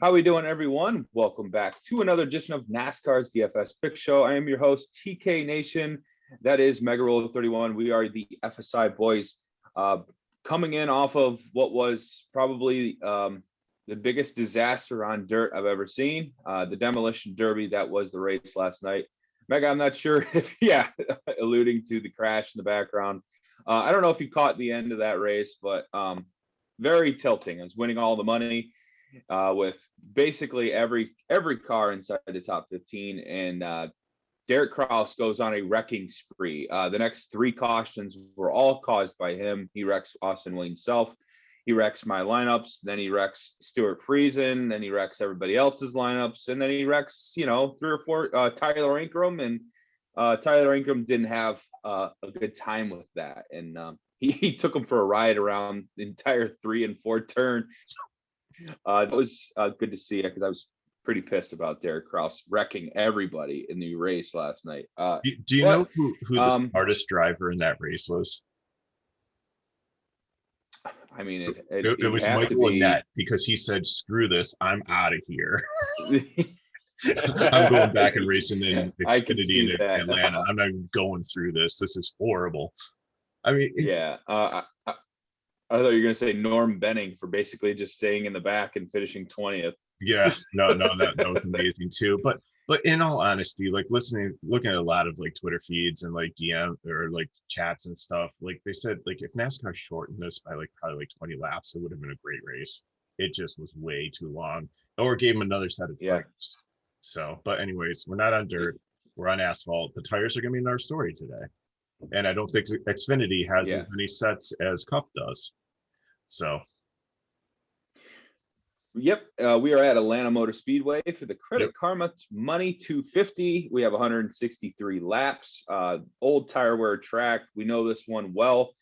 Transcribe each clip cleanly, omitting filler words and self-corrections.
How we doing, everyone? Welcome back to another edition of NASCAR's DFS Pick Show. I am your host, TK Nation. That is Mega Roll 31. We are the FSI boys, coming in off of what was probably the biggest disaster on dirt I've ever seen. The Demolition Derby, that was the race last night. Mega, I'm not sure if, alluding to the crash in the background. I don't know if you caught the end of that race, but very tilting. I was winning all the money with basically every car inside the top 15, and Derek Kraus goes on a wrecking spree. The next three cautions were all caused by him. He wrecks Austin Williams' self, he wrecks my lineups, then he wrecks Stuart Friesen, then he wrecks everybody else's lineups, and then he wrecks, 3 or 4 Tyler Ingram, and Tyler Ingram didn't have a good time with that, and he took him for a ride around the entire 3 and 4 turn. It was good to see it because I was pretty pissed about Derek Kraus wrecking everybody in the race last night. Do you know who the smartest driver in that race was? I mean, it was Michael Annett, because he said, "Screw this, I'm out of here. I'm going back and racing in Xfinity in Atlanta. I'm not even going through this. This is horrible." I mean, yeah. I thought you were going to say Norm Benning for basically just staying in the back and finishing 20th. Yeah, no, that was amazing too. But in all honesty, like looking at a lot of like Twitter feeds and like DM or like chats and stuff, like they said, like if NASCAR shortened this by like probably like 20 laps, it would have been a great race. It just was way too long, or gave him another set of tires. So, but anyways, we're not on dirt, we're on asphalt. The tires are going to be in our story today, and I don't think Xfinity has as many sets as Cup does. So, yep, we are at Atlanta Motor Speedway for the Credit Karma Money 250. We have 163 laps, old tire wear track. We know this one well.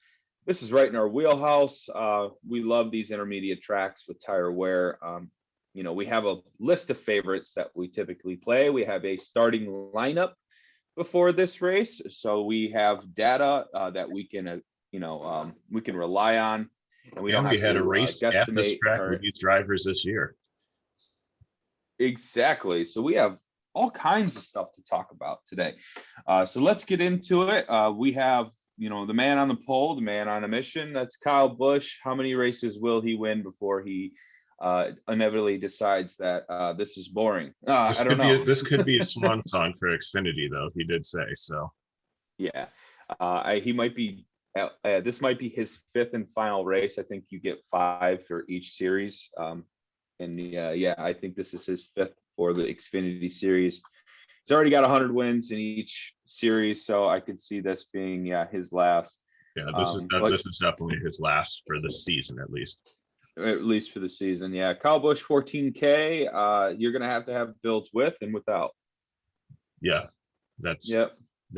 This is right in our wheelhouse. We love these intermediate tracks with tire wear. We have a list of favorites that we typically play. We have a starting lineup before this race, so we have data that we can, we can rely on. And we had a race at this track with these drivers this year. Exactly. So we have all kinds of stuff to talk about today. So let's get into it. We have, the man on the pole, the man on a mission. That's Kyle Busch. How many races will he win before he inevitably decides that this is boring? I don't know. This could be a swan song for Xfinity, though. He did say so. Yeah. He might be. This might be his 5th and final race. I think you get 5 for each series. I think this is his 5th for the Xfinity Series. He's already got 100 wins in each series, so I could see this being his last. Yeah, this is definitely his last for the season, at least. At least for the season, yeah. Kyle Busch 14K. You're gonna have to have builds with and without. Yeah,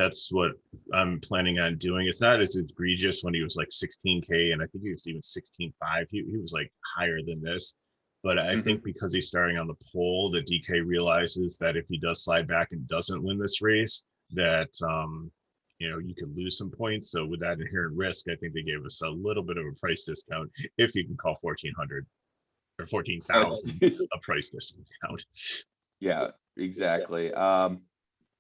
that's what I'm planning on doing. It's not as egregious when he was like 16K, and I think he was even 16.5. He was like higher than this. But I think because he's starting on the pole, the DK realizes that if he does slide back and doesn't win this race, that you could lose some points. So with that inherent risk, I think they gave us a little bit of a price discount, if you can call 1,400 or 14,000 a price discount. Yeah, exactly.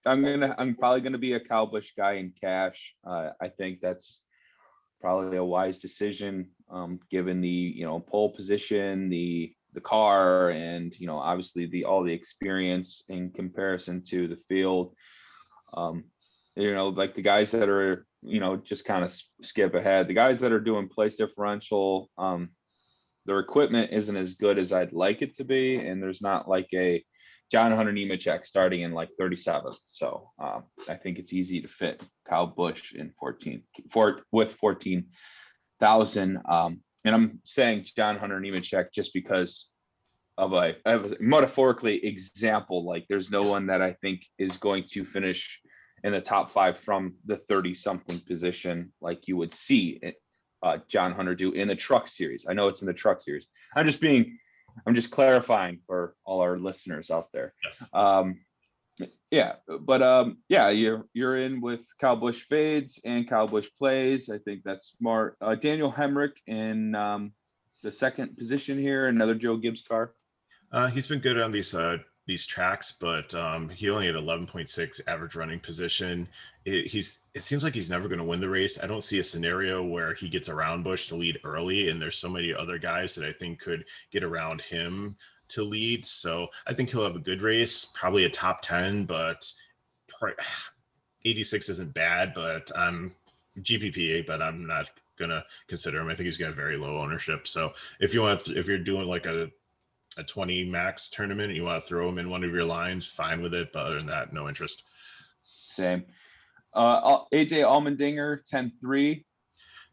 I'm probably gonna be a Kyle Busch guy in cash. I think that's probably a wise decision, given the pole position, the car, and obviously all the experience in comparison to the field. Like the guys that are just kind of skip ahead. The guys that are doing place differential, their equipment isn't as good as I'd like it to be, and there's not like a John Hunter Nemechek starting in like 37th. So I think it's easy to fit Kyle Busch in 14,000. And I'm saying John Hunter Nemechek just because of a metaphorically example. Like there's no one that I think is going to finish in the top 5 from the 30-something position like you would see John Hunter do in the Truck Series. I know it's in the Truck Series. I'm just clarifying for all our listeners out there. Yes. You're in with Kyle Busch fades and Kyle Busch plays. I think that's smart. Daniel Hemrick in the second position here, another Joe Gibbs car. He's been good on these tracks, but he only had 11.6 average running position. It seems like he's never going to win the race. I don't see a scenario where he gets around Busch to lead early, and there's so many other guys that I think could get around him to lead. So I think he'll have a good race, probably a top 10, but 86 isn't bad, but I'm GPP, but I'm not gonna consider him. I think he's got very low ownership. So if you're doing like a 20 max tournament, you want to throw him in one of your lines, fine with it. But other than that, no interest. Same. AJ Allmendinger, 10-3.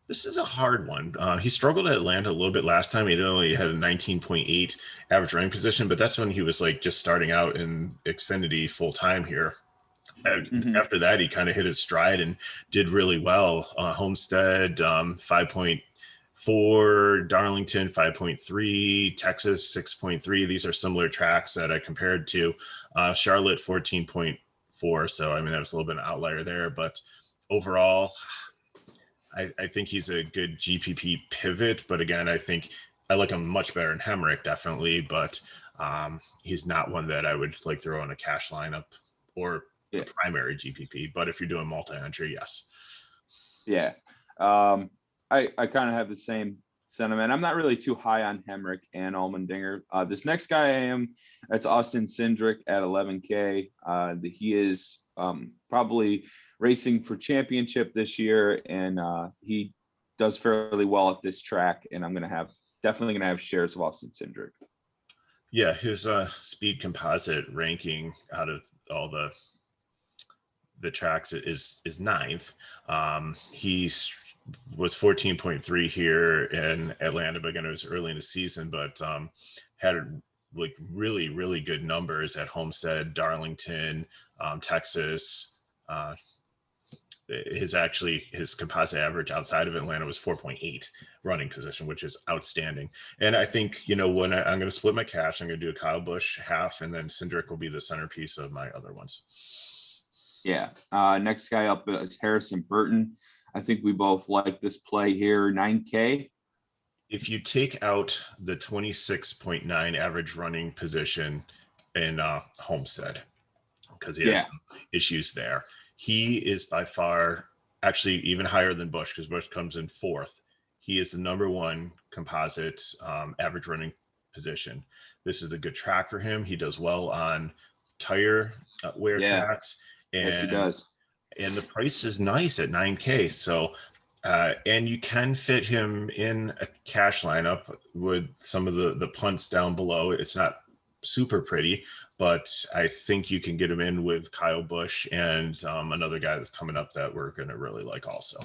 This is a hard one. He struggled at Atlanta a little bit last time. He only had a 19.8 average running position, but that's when he was like just starting out in Xfinity full time here. After that, he kind of hit his stride and did really well. Homestead, 5.4, Darlington, 5.3, Texas, 6.3. These are similar tracks that I compared to. Charlotte, 14.4. So, I mean, that was a little bit of an outlier there. But overall, I think he's a good GPP pivot. But again, I think I like him much better than Hemrick, definitely. But he's not one that I would like throw in a cash lineup or a primary GPP. But if you're doing multi-entry, yes. Yeah. I kind of have the same sentiment. I'm not really too high on Hemrick and Allmendinger. This next guy I am, that's Austin Cindric at 11K. He is probably racing for championship this year, and he does fairly well at this track. And I'm definitely gonna have shares of Austin Cindric. Yeah, his speed composite ranking out of all the tracks is ninth. He was 14.3 here in Atlanta, but again, it was early in the season, but had like really, really good numbers at Homestead, Darlington, Texas. His composite average outside of Atlanta was 4.8 running position, which is outstanding. And I think, when I'm going to split my cash, I'm going to do a Kyle Busch half, and then Cindric will be the centerpiece of my other ones. Yeah. Next guy up is Harrison Burton. I think we both like this play here, 9K. If you take out the 26.9 average running position in Homestead, because he had some issues there, he is by far actually even higher than Busch, because Busch comes in fourth. He is the number one composite average running position. This is a good track for him. He does well on tire wear tracks. And, yes, he does. And the price is nice at 9K. So, and you can fit him in a cash lineup with some of the punts down below. It's not super pretty, but I think you can get him in with Kyle Busch and another guy that's coming up that we're going to really like also.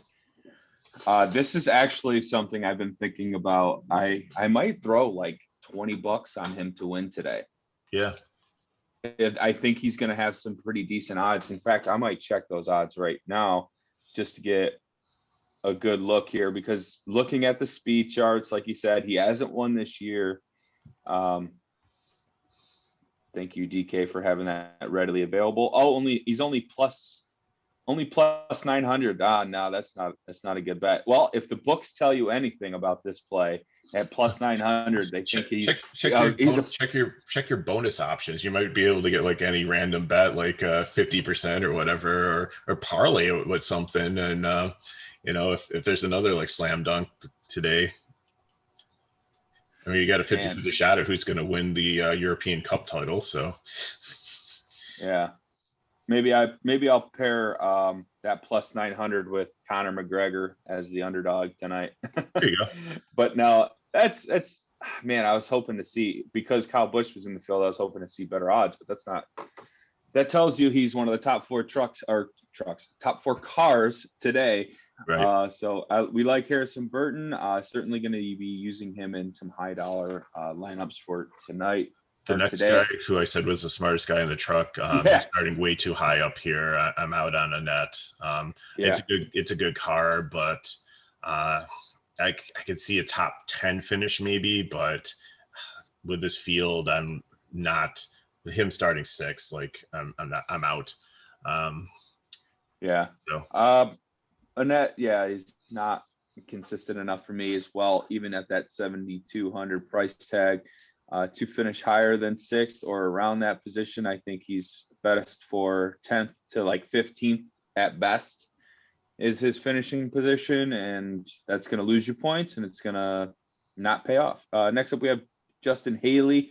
This is actually something I've been thinking about. I might throw like $20 on him to win today. Yeah. I think he's going to have some pretty decent odds. In fact, I might check those odds right now just to get a good look here, because looking at the speed charts, like you said, he hasn't won this year. Thank you, DK, for having that readily available. Oh, he's only plus 900. No, that's not a good bet. Well, if the books tell you anything about this play at plus 900, they think check your bonus options. You might be able to get like any random bet, like 50% or whatever, or parlay it with something. And if there's another like slam dunk today, I mean, you got a 50-50 shot at who's going to win the European Cup title. So, yeah, maybe I'll pair that plus 900 with Conor McGregor as the underdog tonight. There you go. But no, that's man, I was hoping to see, because Kyle Busch was in the field, I was hoping to see better odds, but that's not. That tells you he's one of the top four top four cars today. Right. So we like Harrison Burton. Certainly going to be using him in some high dollar lineups for tonight. The next guy who I said was the smartest guy in the truck, he's starting way too high up here. I'm out on Annette. It's a good car, but I could see a top 10 finish maybe, but with this field, I'm not. With him starting sixth, like I'm out. So Annette, he's not consistent enough for me as well, even at that 7,200 price tag. to finish higher than 6th or around that position. I think he's best for 10th to like 15th at best is his finishing position, and that's going to lose you points and it's going to not pay off. Next up, we have Justin Haley,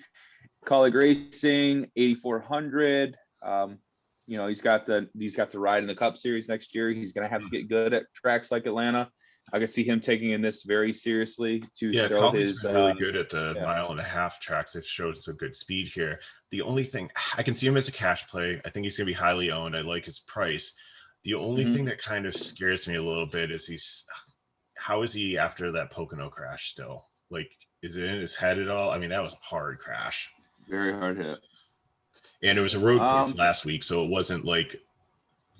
Colleague Racing, 8,400. He's got the ride in the Cup Series next year. He's going to have to get good at tracks like Atlanta. I could see him taking in this very seriously to show Colleen's his been really good at the mile and a half tracks. They've showed some good speed here. The only thing I can see him as a cash play. I think he's going to be highly owned. I like his price. The only thing that kind of scares me a little bit is how is he after that Pocono crash still? Like, is it in his head at all? I mean, that was a hard crash. Very hard hit. And it was a road course last week, so it wasn't like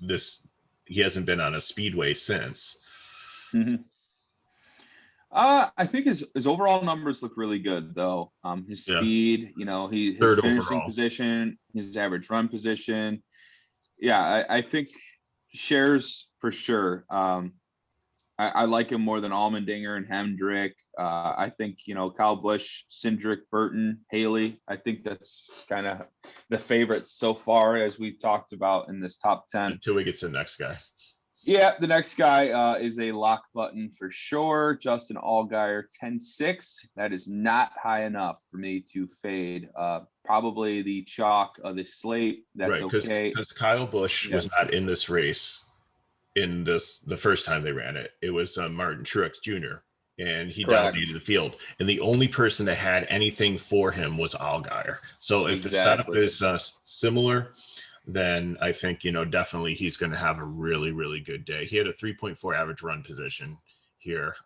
this. He hasn't been on a speedway since. I think his overall numbers look really good, though. His speed, his finishing overall position, his average run position. Yeah, I think shares for sure. I like him more than Allmendinger and Hendrick. I think, Kyle Busch, Cindric, Burton, Haley. I think that's kind of the favorites so far, as we've talked about in this top 10. Until we get to the next guy. Yeah, the next guy is a lock button for sure. Justin Allgaier, 10-6. That is not high enough for me to fade. Probably the chalk of the slate. That's right, okay. Because Kyle Busch was not in this race in the first time they ran it. It was Martin Truex Jr., and he dominated the field. And the only person that had anything for him was Allgaier. So if the setup is similar, then I think, definitely he's going to have a really, really good day. He had a 3.4 average run position here.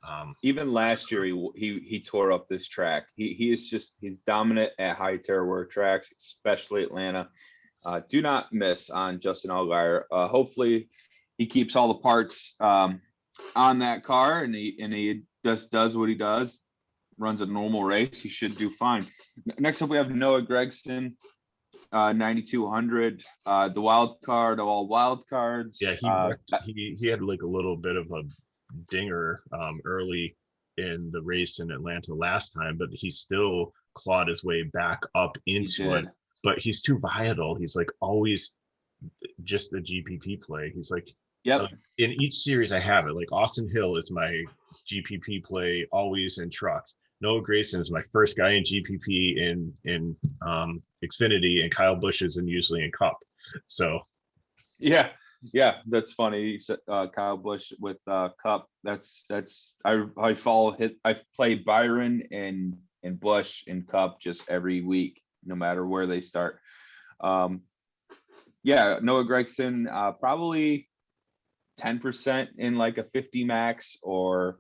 Even last year, he tore up this track. He's dominant at high terror tracks, especially Atlanta. Do not miss on Justin Allgaier. Hopefully he keeps all the parts on that car, and he just does what he does, runs a normal race. He should do fine. Next up, we have Noah Gragson, 9,200. The wild card of all wild cards. Yeah, he had like a little bit of a dinger early in the race in Atlanta last time, but he still clawed his way back up into it. But he's too volatile. He's like always just a GPP play. He's like, in each series I have it. Like Austin Hill is my GPP play always in trucks. Noah Gragson is my first guy in GPP in Xfinity, and Kyle Busch is usually in Cup. So, yeah, that's funny. You said Kyle Busch with Cup. I follow I play Byron and Busch in Cup just every week, no matter where they start. Noah Gragson, probably 10% in like a 50 max, or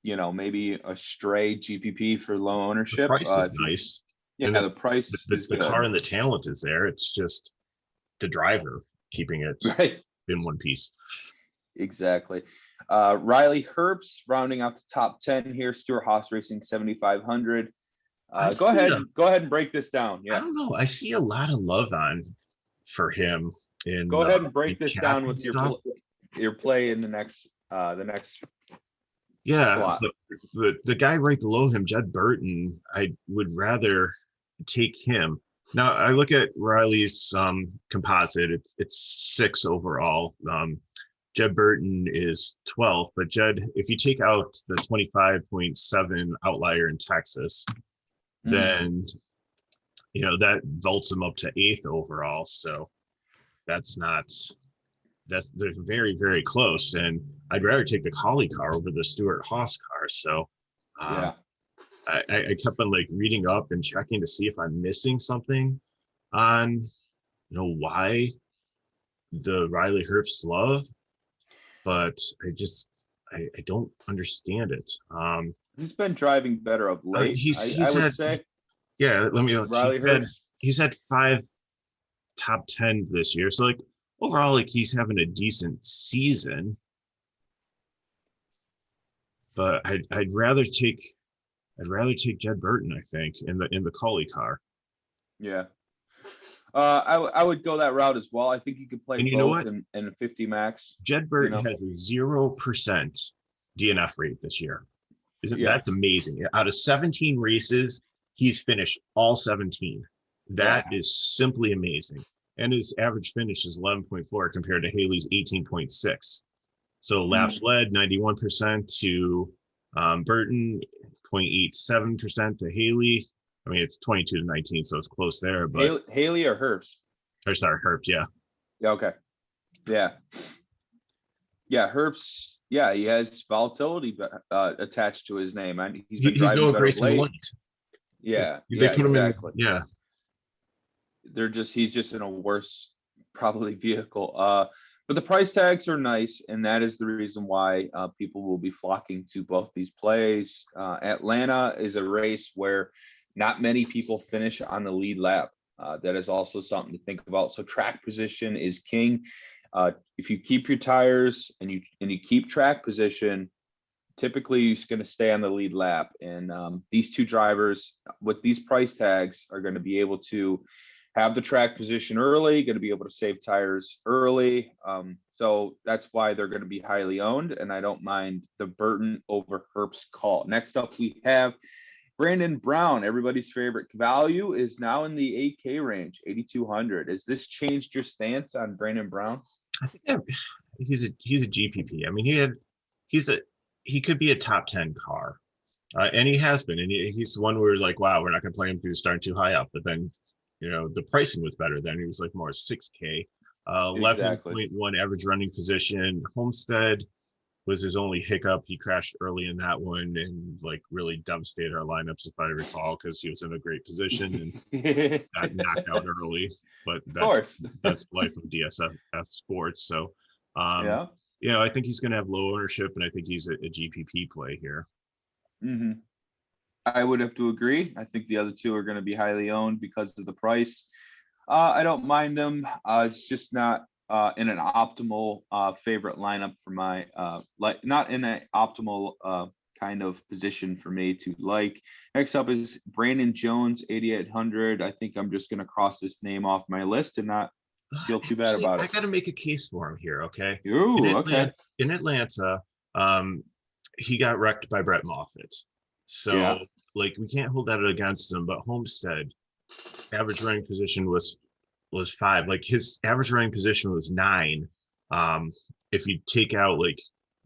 maybe a stray GPP for low ownership. The price is nice. Yeah, the price is the good. car and the talent is there. It's just the driver keeping it in one piece. Exactly. Riley Herbst rounding out the top 10 here. Stewart Haas Racing, 7,500. Go ahead and break this down. Yeah, I don't know. I see a lot of love for him. Go ahead and break this down with your play in the next. Yeah, the guy right below him, Jed Burton, I would rather take him. Now I look at Riley's composite; it's 6 overall. Jed Burton is 12th, but Jed, if you take out the 25.7 outlier in Texas, then that vaults him up to 8th overall. So they're very, very close, and I'd rather take the Collie car over the Stewart Haas car. So I kept on like reading up and checking to see if I'm missing something on why the Riley Herbst love, but I don't understand it. He's been driving better of late. I would say. Yeah, let me. Riley Herbst. He's had 5 top 10 this year, so like overall, like he's having a decent season. But I'd rather take Jed Burton, I think, in the Collie car. Yeah. I would go that route as well. I think you could play both in a 50 max. Jed Burton has a 0% DNF rate this year. That's amazing. Out of 17 races, he's finished all 17. That is simply amazing. And his average finish is 11.4 compared to Haley's 18.6. So laps led 91% to Burton, 0.87% to Haley. I mean, it's 22 to 19, so it's close there. But Haley or Herbst? Or sorry, Herbst, yeah. Yeah, okay. Yeah. Yeah, Herbst, yeah, he has volatility attached to his name. And he's no great late. Yeah, they put exactly. Him in, yeah. He's just in a worse probably vehicle. But the price tags are nice, and that is the reason why people will be flocking to both these plays. Atlanta is a race where not many people finish on the lead lap. That is also something to think about. So track position is king. If you keep your tires and you keep track position, typically you're going to stay on the lead lap. And these two drivers with these price tags are going to be able to have the track position early, going to be able to save tires early. So that's why they're going to be highly owned. And I don't mind the Burton over Herbst call. Next up, we have Brandon Brown, everybody's favorite value, is now in the 8K range, 8,200. Has this changed your stance on Brandon Brown? I think he's a GPP. I mean, he could be a top 10 car, and he has been. And he's the one where like, wow, we're not going to play him because he's starting too high up. But then, the pricing was better. Then he was like more 6K, 11.1 average running position. Homestead was his only hiccup. He crashed early in that one and like really devastated our lineups, if I recall, because he was in a great position and got knocked out early. But that's life of DSF sports. So, I think he's going to have low ownership, and I think he's a GPP play here. Mm-hmm. I would have to agree. I think the other two are going to be highly owned because of the price. I don't mind them. It's just not in an optimal favorite lineup for my not in an optimal kind of position for me to like. Next up is Brandon Jones, 8,800. I think I'm just going to cross this name off my list and not feel too bad about it. I got to make a case for him here, okay? Okay. In Atlanta, he got wrecked by Brett Moffitt. So, like, we can't hold that against him. But Homestead, average running position was 5. Like, his average running position was 9. If you take out like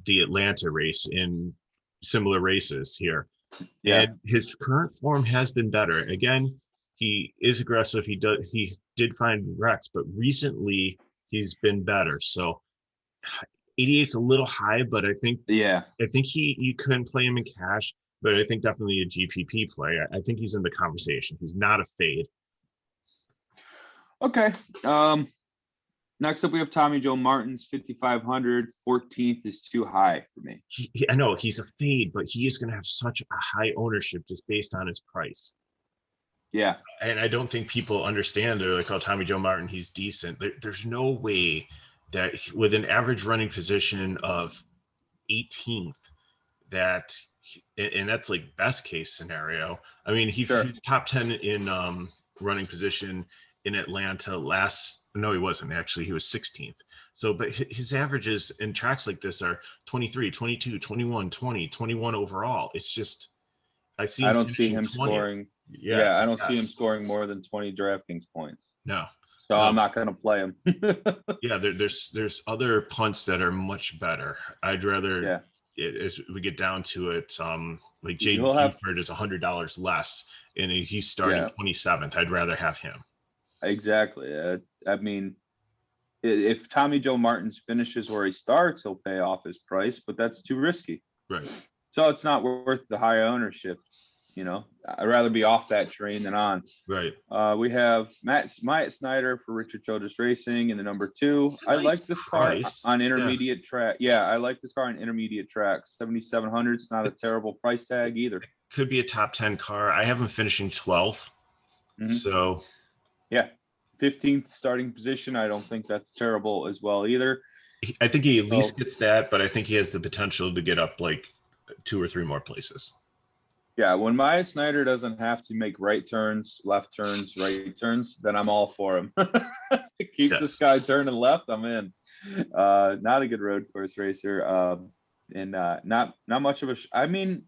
the Atlanta race in similar races here, and his current form has been better. Again, he is aggressive. He did find wrecks, but recently he's been better. So 88's a little high, but I think you couldn't play him in cash. But I think definitely a GPP play. I think he's in the conversation. He's not a fade. Okay. Next up, we have Tommy Joe Martins, 5,500. 14th is too high for me. I know he's a fade, but he is going to have such a high ownership just based on his price. Yeah. And I don't think people understand. They're like, oh, Tommy Joe Martin, he's decent. There's no way that with an average running position of 18th, and that's like best case scenario. I mean, he was top 10 in running position in Atlanta no, he wasn't actually. He was 16th. So, but his averages in tracks like this are 23, 22, 21, 20, 21 overall. It's just, I don't see him scoring. Yeah, I don't see him scoring more than 20 DraftKings points. No. So I'm not going to play him. Yeah, there's other punts that are much better. I'd rather, as we get down to it, like Jay Buford is $100 less, and he's starting 27th. I'd rather have him. Exactly. I mean, if Tommy Joe Martins finishes where he starts, he'll pay off his price, but that's too risky. Right. So it's not worth the high ownership. I'd rather be off that train than on. Right. We have Matt Snyder for Richard Childress Racing in the number 2. I like this car on intermediate track. Yeah, I like this car on intermediate tracks. 7,700 is not a terrible price tag either. Could be a top 10 car. I have him finishing 12th. Mm-hmm. So. Yeah. 15th starting position. I don't think that's terrible as well either. I think he at least gets that, but I think he has the potential to get up like 2 or 3 more places. Yeah, when Maya Snyder doesn't have to make right turns, left turns, right turns, then I'm all for him. Keep this guy turning left, I'm in. Not a good road course racer, and not much of a. I mean,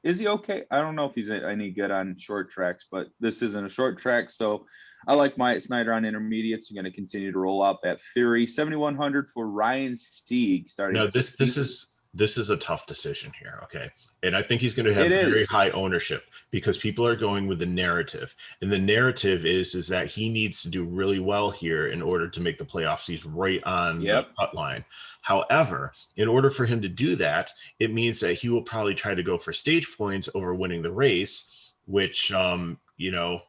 is he okay? I don't know if he's any good on short tracks, but this isn't a short track. So I like Myatt Snyder on intermediates. I'm going to continue to roll out that Fury. 7,100 for Ryan Sieg starting. No, this is a tough decision here. Okay. And I think he's going to have It very is. high ownership because people are going with the narrative. And the narrative is that he needs to do really well here in order to make the playoffs. He's right on the cut line. However, in order for him to do that, it means that he will probably try to go for stage points over winning the race, which, you know,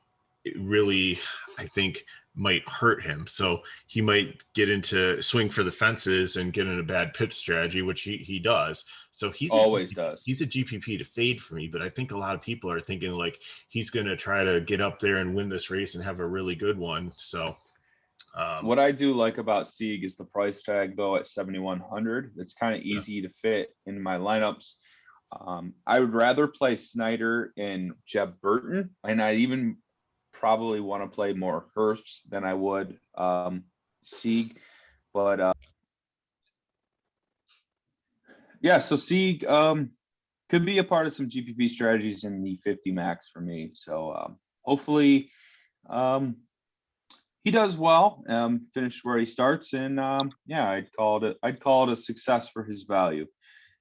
it really, I think, might hurt him. So he might get into swing for the fences and get in a bad pitch strategy, which he does. So he's always does. He's a GPP to fade for me, but I think a lot of people are thinking like he's going to try to get up there and win this race and have a really good one. So what I do like about Sieg is the price tag though at 7,100. It's kind of easy to fit in my lineups. I would rather play Snyder and Jeb Burton, and I even probably want to play more Herbst than I would Sieg, but yeah, so Sieg could be a part of some GPP strategies in the 50 max for me. So hopefully he does well, finish where he starts, and yeah, I'd call it a success for his value.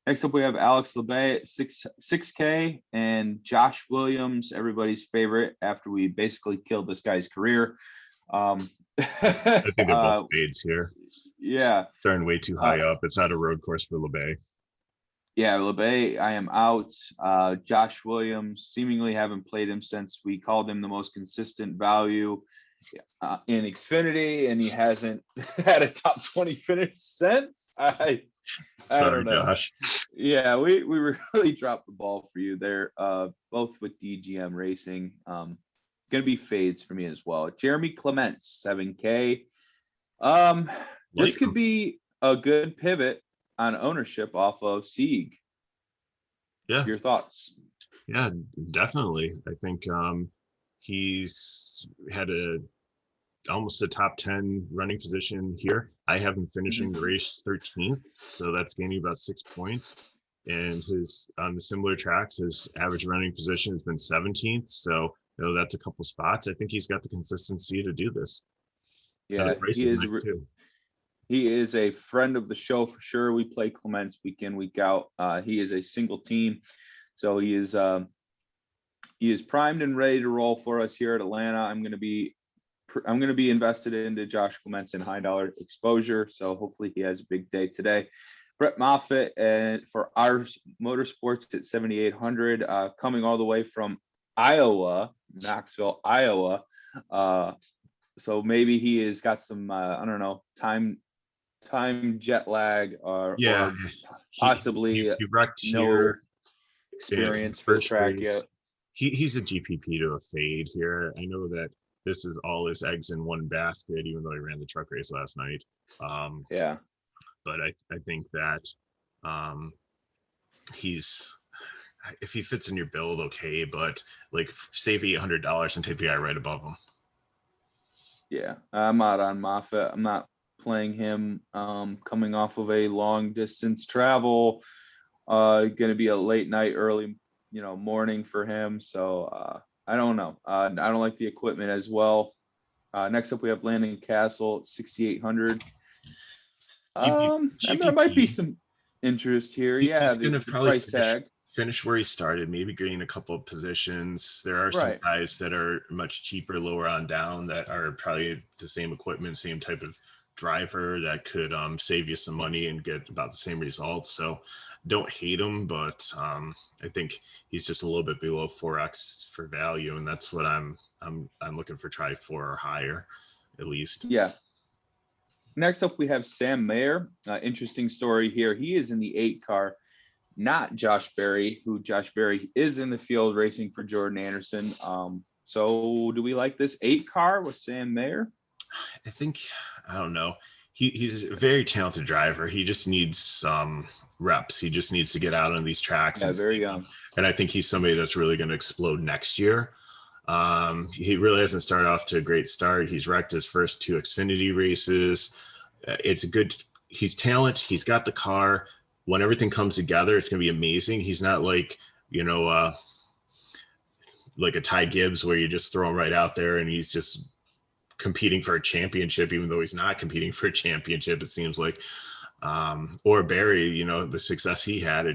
Next up, we have Alex Labay at 6K and Josh Williams, everybody's favorite after we basically killed this guy's career. I think they're both fades here. Yeah. Starting way too high up. It's not a road course for Labay. Yeah, Labay, I am out. Josh Williams, seemingly haven't played him since we called him the most consistent value in Xfinity, and he hasn't had a top 20 finish since. I don't know. Josh. Yeah, we really dropped the ball for you there. Both with DGM Racing. Gonna be fades for me as well. Jeremy Clements, 7K. This could be a good pivot on ownership off of Sieg. Yeah. Your thoughts? Yeah, definitely. I think he's had almost a top 10 running position here. I have him finishing the race 13th, so that's gaining about 6 points. And his on the similar tracks, his average running position has been 17th. So you know, that's a couple spots. I think he's got the consistency to do this. Yeah, he is a friend of the show for sure. We play Clements week in, week out. He is a single team, so he is primed and ready to roll for us here at Atlanta. I'm going to be invested into Josh Clements in high dollar exposure, so hopefully he has a big day today. Brett Moffitt and for our Motorsports at 7,800, coming all the way from Iowa, Knoxville, Iowa. So maybe he has got some I don't know, time jet lag or possibly he wrecked no experience for the track yet. He's a GPP to a fade here. I know that this is all his eggs in one basket, even though he ran the truck race last night. Yeah. But I think that if he fits in your build, okay, but like save $800 and take the guy right above him. Yeah, I'm out on Moffitt. I'm not playing him coming off of a long distance travel. Going to be a late night, early, morning for him. So I don't know. I don't like the equipment as well. Next up, we have Landon Castle, 6,800. There might be some interest here. Yeah, he's the price tag. Finish where he started, maybe gain a couple of positions. There are some guys that are much cheaper, lower on down, that are probably the same equipment, same type of driver that could save you some money and get about the same results. So don't hate him, but I think he's just a little bit below 4x for value, and that's what I'm looking for. Try 4 or higher, at least. Yeah. Next up, we have Sam Mayer. Interesting story here. He is in the 8 car. Not Josh Berry, who Josh Berry is in the field racing for Jordan Anderson. So do we like this 8 car with Sam Mayer? I don't know. He's a very talented driver. He just needs some reps. He just needs to get out on these tracks. Yeah, very young. And I think he's somebody that's really going to explode next year. He really hasn't started off to a great start. He's wrecked his first 2 Xfinity races. He's talent. He's got the car. When everything comes together, it's going to be amazing. He's not like like a Ty Gibbs where you just throw him right out there and he's just competing for a championship, even though he's not competing for a championship, it seems like. Or Barry, the success he had,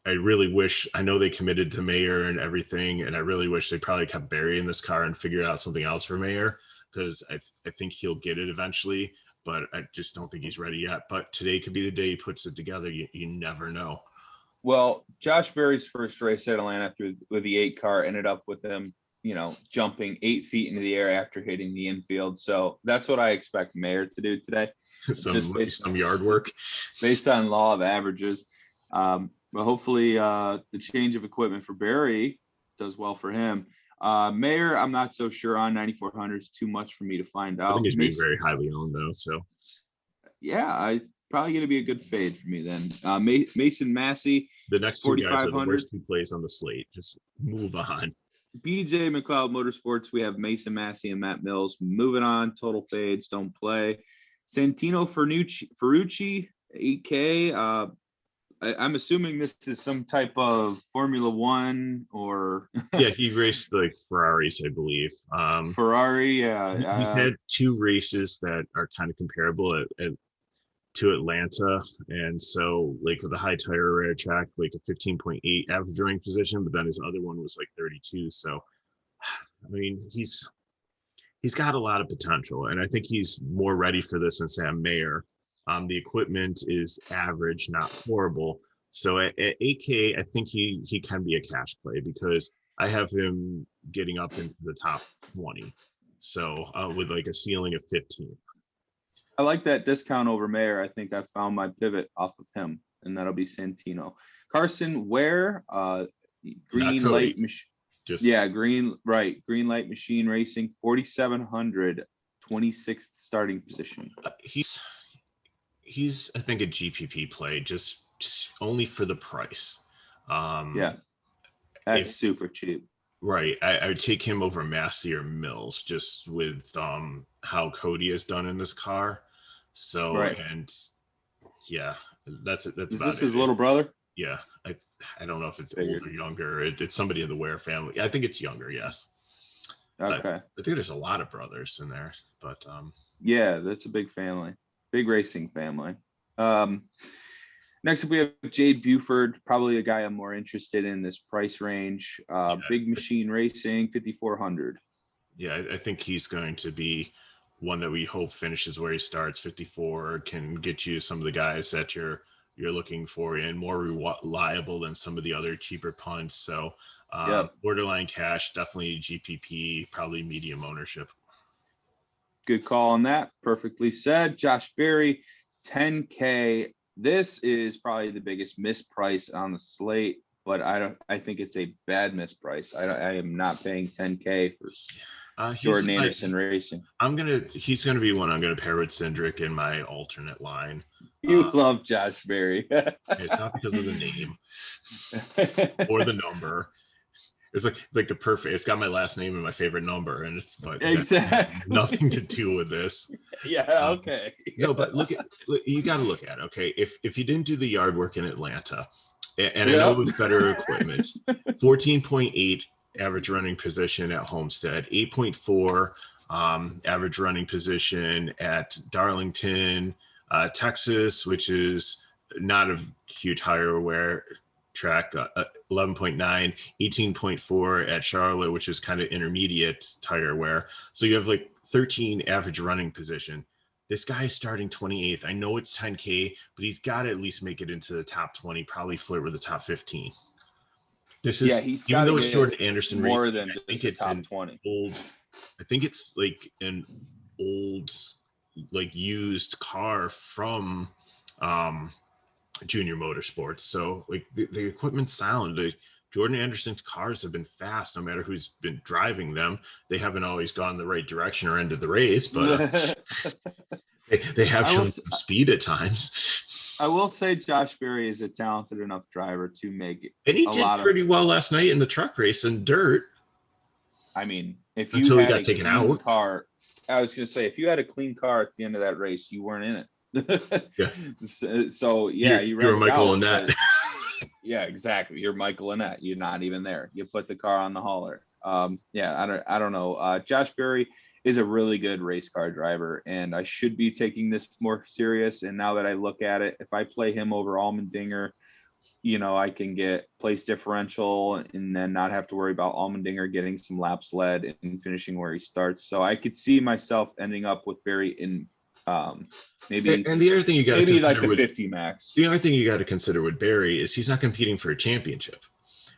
I really wish, I know they committed to Mayer and everything, and I really wish they probably kept Barry in this car and figured out something else for Mayer, because I think he'll get it eventually, but I just don't think he's ready yet. But today could be the day he puts it together. You never know. Well, Josh Berry's first race at Atlanta with the 8 car ended up with him, jumping 8 feet into the air after hitting the infield. So that's what I expect Mayer to do today. some yard work based on law of averages. But hopefully the change of equipment for Barry does well for him. Mayer, I'm not so sure on. 9,400 is too much for me to find out. I think he's being very highly owned though. So yeah, probably going to be a good fade for me then. Mason Massey, the next 2 guys are the worst 2 plays on the slate. Just move on. BJ McLeod Motorsports, we have Mason Massey and Matt Mills. Moving on, total fades, don't play. Santino Ferrucci, 8K. I'm assuming this is some type of Formula One or yeah, he raced like Ferraris, I believe. Ferrari, yeah. He's had 2 races that are kind of comparable to Atlanta, and so like with a high tire wear track, like a 15.8 average running position, but then his other one was like 32. So I mean, he's got a lot of potential, and I think he's more ready for this than Sam Mayer. The equipment is average, not horrible. So at 8K, I think he can be a cash play, because I have him getting up into the top 20. So with like a ceiling of 15. I like that discount over Mayer. I think I found my pivot off of him, and that'll be Santino. Carson Ware, Green Light Machine. Green Light Machine Racing, 4,700, 26th starting position. He's I think a GPP play, just only for the price. That's super cheap. Right. I would take him over Massey or Mills, just with how Cody has done in this car. So, right. And yeah, that's Is this his little brother? Yeah. I don't know if it's older or younger. It's somebody in the Ware family. I think it's younger. Yes. Okay. I think there's a lot of brothers in there, but yeah, that's a big family, big racing family. Next up, we have Jade Buford, probably a guy I'm more interested in this price range. Big Machine Racing, 5,400. Yeah, I think he's going to be one that we hope finishes where he starts. 54 can get you some of the guys that you're looking for, and more reliable than some of the other cheaper punts. So borderline cash, definitely GPP, probably medium ownership. Good call on that. Perfectly said. Josh Berry, 10K. This is probably the biggest misprice on the slate, but I think it's a bad misprice. I am not paying 10K for Jordan Anderson Racing. He's gonna be one I'm gonna pair with Cindric in my alternate line. You love Josh Berry. It's not because of the name or the number. It's like the perfect. It's got my last name and my favorite number, and but exactly nothing to do with this. Yeah. Okay. No, but you got to look at it. Okay, if you didn't do the yard work in Atlanta, and I know it was better equipment, 14.8 average running position at Homestead, 8.4 average running position at Darlington, Texas, which is not a huge higher wear track, 11.9, 18.4 at Charlotte, which is kind of intermediate tire wear. So you have like 13 average running position. This guy is starting 28th. I know it's 10K, but he's got to at least make it into the top 20, probably flirt with the top 15. This is, even though it's Jordan Anderson more racing, than I think it's top an 20. I think it's like an old, like used car from Junior Motorsports. So like the equipment's sound. Jordan Anderson's cars have been fast no matter who's been driving them. They haven't always gone the right direction or ended the race, but they have shown speed at times. I will say Josh Berry is a talented enough driver to make it. And he did pretty well last night in the truck race in dirt. I mean, if until you he had got taken out. Car, I was going to say, if you had a clean car at the end of that race, you weren't in it. Yeah. So yeah, you were Michael and that. Yeah, exactly. You're Michael Annett. You're not even there. You put the car on the hauler. Yeah, I don't know. Josh Berry is a really good race car driver, and I should be taking this more serious. And now that I look at it, if I play him over Allmendinger, I can get place differential and then not have to worry about Allmendinger getting some laps led and finishing where he starts. So I could see myself ending up with Berry in maybe And the other thing you got to maybe like consider the with 50 max. the other thing you got to consider with Barry is he's not competing for a championship.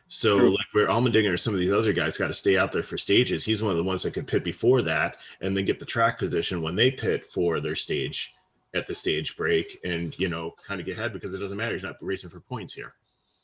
So True. like where Allmendinger or some of these other guys got to stay out there for stages, he's one of the ones that could pit before that and then get the track position when they pit for their stage at the stage break and, kind of get ahead because it doesn't matter. He's not racing for points here.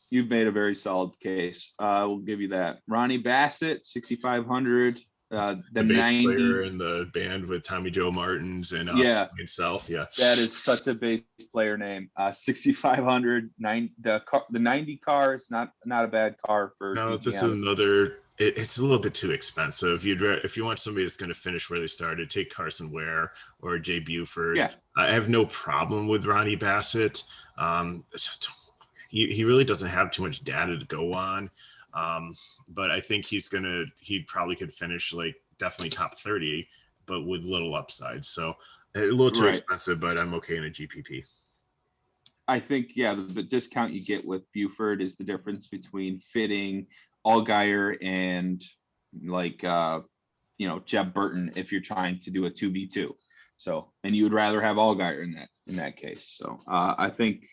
You've made a very solid case. We'll give you that. Ronnie Bassett, 6,500. The bass 90 player in the band with Tommy Joe Martins and Yeah, himself. Yeah, that is such a bass player name. 6,500. The 90 car is not a bad car for no, DTM. this is another. It's a little bit too expensive. If you want somebody that's going to finish where they started, take Carson Ware or Jay Buford. Yeah, I have no problem with Ronnie Bassett. He really doesn't have too much data to go on. But I think he probably could finish like definitely top 30, but with little upside. So a little too expensive, but I'm okay in a GPP. I think, the discount you get with Buford is the difference between fitting Allgaier and like, Jeb Burton if you're trying to do a 2v2. So, and you would rather have Allgaier in that case. So I think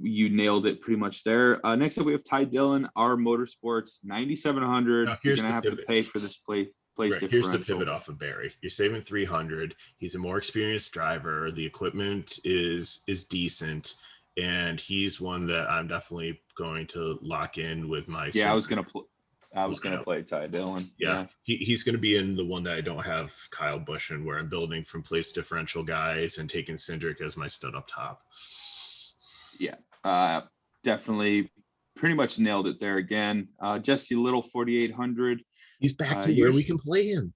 you nailed it pretty much there. Next up, we have Ty Dillon, our Motorsports, 9,700. You're going to have to pay for this place differential. Here's the pivot off of Barry. You're saving 300. He's a more experienced driver. The equipment is decent, and he's one that I'm definitely going to lock in with my. Yeah, I was going to play Ty Dillon. Yeah. He's going to be in the one that I don't have Kyle Busch in, where I'm building from place differential guys and taking Cindric as my stud up top. Yeah, definitely pretty much nailed it there again. Jesse Little, 4,800. He's back to where we can play him.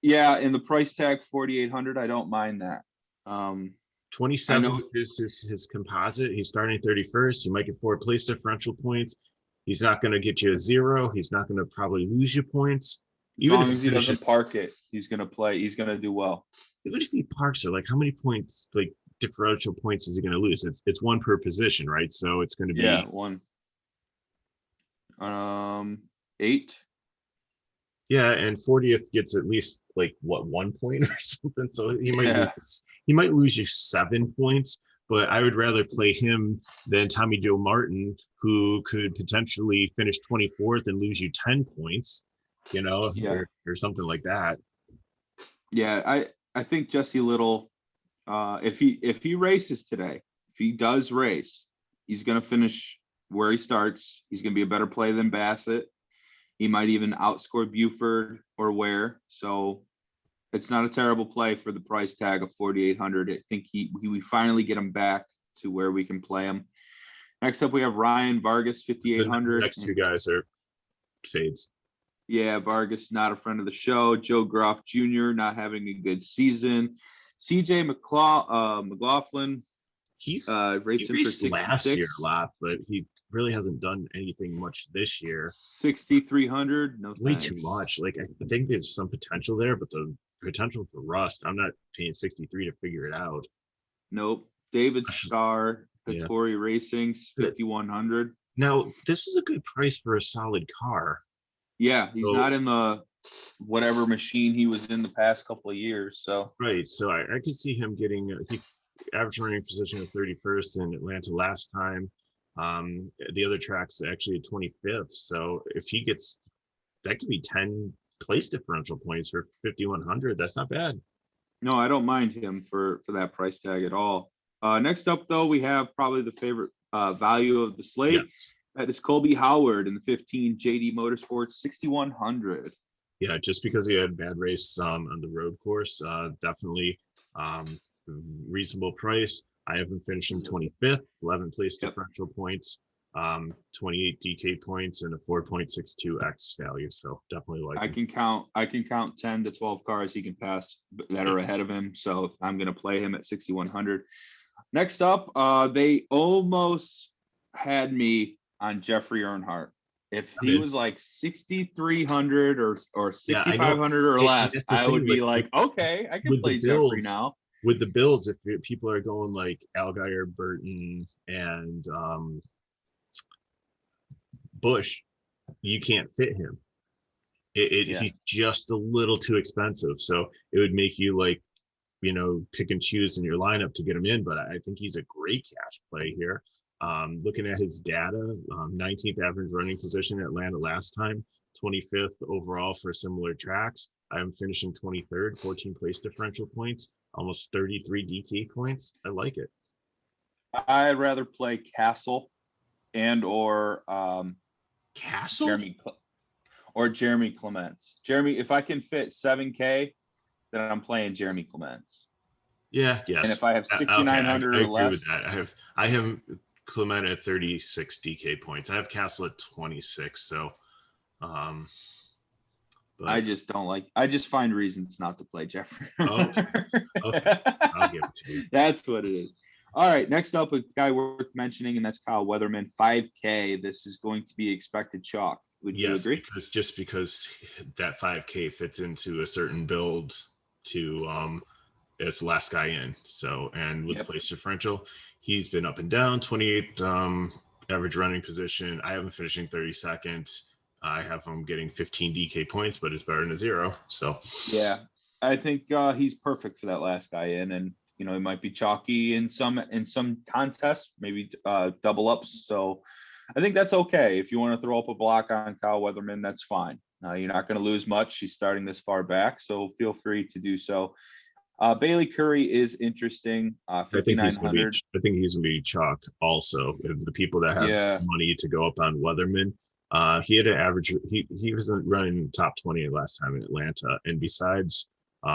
Yeah, in the price tag, 4,800. I don't mind that. 27 is his composite. He's starting 31st. You might get 4 place differential points. He's not going to get you a 0. He's not going to probably lose you points. Even if he doesn't park it, he's going to play. He's going to do well. Even if he parks it, like how many points, like differential points is he going to lose? It's 1 per position, right? So it's going to be 1. 8. Yeah, and 40th gets at least like 1 point or something. So he might lose you 7 points, but I would rather play him than Tommy Joe Martin, who could potentially finish 24th and lose you 10 points, or something like that. Yeah, I think Jesse Little, if he races today, if he does race, he's going to finish where he starts. He's going to be a better play than Bassett. He might even outscore Buford or Ware. So it's not a terrible play for the price tag of 4,800. I think we finally get him back to where we can play him. Next up, we have Ryan Vargas, 5,800. The next 2 guys are fades. Yeah, Vargas, not a friend of the show. Joe Groff Jr., not having a good season. CJ McLaughlin. He raced for 66 last year a lot, but he really hasn't done anything much this year. 6,300, no way thanks. Too much. Like I think there's some potential there, but the potential for rust, I'm not paying 63 to figure it out. Nope. David Starr, Hattori Racing, 5,100. Now this is a good price for a solid car. Yeah, he's not in the whatever machine he was in the past couple of years. So right, so I could see him getting he average running position of 31st in Atlanta last time. The other track's actually at 25th. So if he gets, that could be 10 place differential points for 5,100. That's not bad. No, I don't mind him for that price tag at all. Next up, though, we have probably the favorite value of the slate. Yes. That is Colby Howard in the 15 JD Motorsports, 6,100. Yeah, just because he had a bad race on the road course, definitely reasonable price. I have him finishing 25th, 11 place differential points, 28 DK points, and a 4.62x value. So definitely like. I can count 10 to 12 cars he can pass that are ahead of him. So I'm going to play him at 6,100. Next up, they almost had me on Jeffrey Earnhardt. If I'm he in. was like 6,300 or Yeah, I know. 6,500 or And less, that's the I would thing be like, okay, I can with the play Jeffrey builds. now. With the builds, if people are going like Allgaier, Burton, and Bush, you can't fit him. Yeah. He's just a little too expensive. So it would make you like, pick and choose in your lineup to get him in. But I think he's a great cash play here. Looking at his data, 19th average running position at Atlanta last time, 25th overall for similar tracks. I'm finishing 23rd, 14 place differential points, almost 33 DK points. I like it. I'd rather play Castle and or Castle? Jeremy Clements. Jeremy, if I can fit 7K, then I'm playing Jeremy Clements. Yeah, yes. And if I have 6,900 I or agree less, with that. I have Clement at 36 DK points. I have Castle at 26. So, but I just don't like. I just find reasons not to play Jeffrey. Okay. I'll give it to you. That's what it is. All right, next up, a guy worth mentioning, and that's Kyle Weatherman. 5K. This is going to be expected chalk. Would you agree? Because that 5K fits into a certain build to as the last guy in. So, and with place differential, he's been up and down. 28 average running position. I have him finishing 32nd. I have him getting 15 DK points, but it's better than a 0. So yeah, I think he's perfect for that last guy in, and he might be chalky in some contests, maybe double ups. So I think that's okay. If you want to throw up a block on Kyle Weatherman, that's fine. You're not going to lose much. He's starting this far back, so feel free to do so. Bailey Curry is interesting. 5,900. I think he's gonna be chalk also. The people that have money to go up on Weatherman. He had an average. He was running top 20 last time in Atlanta, and besides, at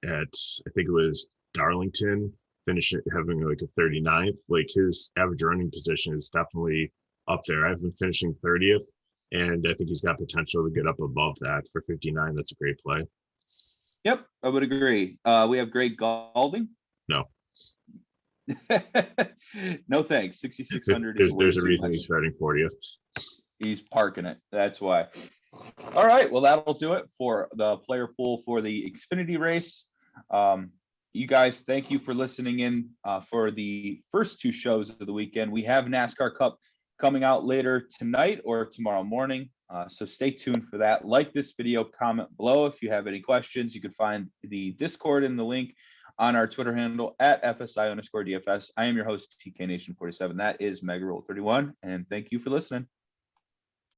I think it was Darlington, finishing having like a 39th. Like his average running position is definitely up there. I've been finishing 30th, and I think he's got potential to get up above that for 59. That's a great play. Yep, I would agree. We have Greg Galding. No. No thanks. 6,600 is there's a reason he's starting 40th. He's parking it. That's why. All right. Well, that'll do it for the player pool for the Xfinity race. You guys, thank you for listening in for the first 2 shows of the weekend. We have NASCAR Cup coming out later tonight or tomorrow morning. So stay tuned for that. Like this video, comment below. If you have any questions, you can find the Discord in the link on our Twitter handle at FSI_DFS. I am your host, TK Nation 47. That is Mega Roll 31. And thank you for listening.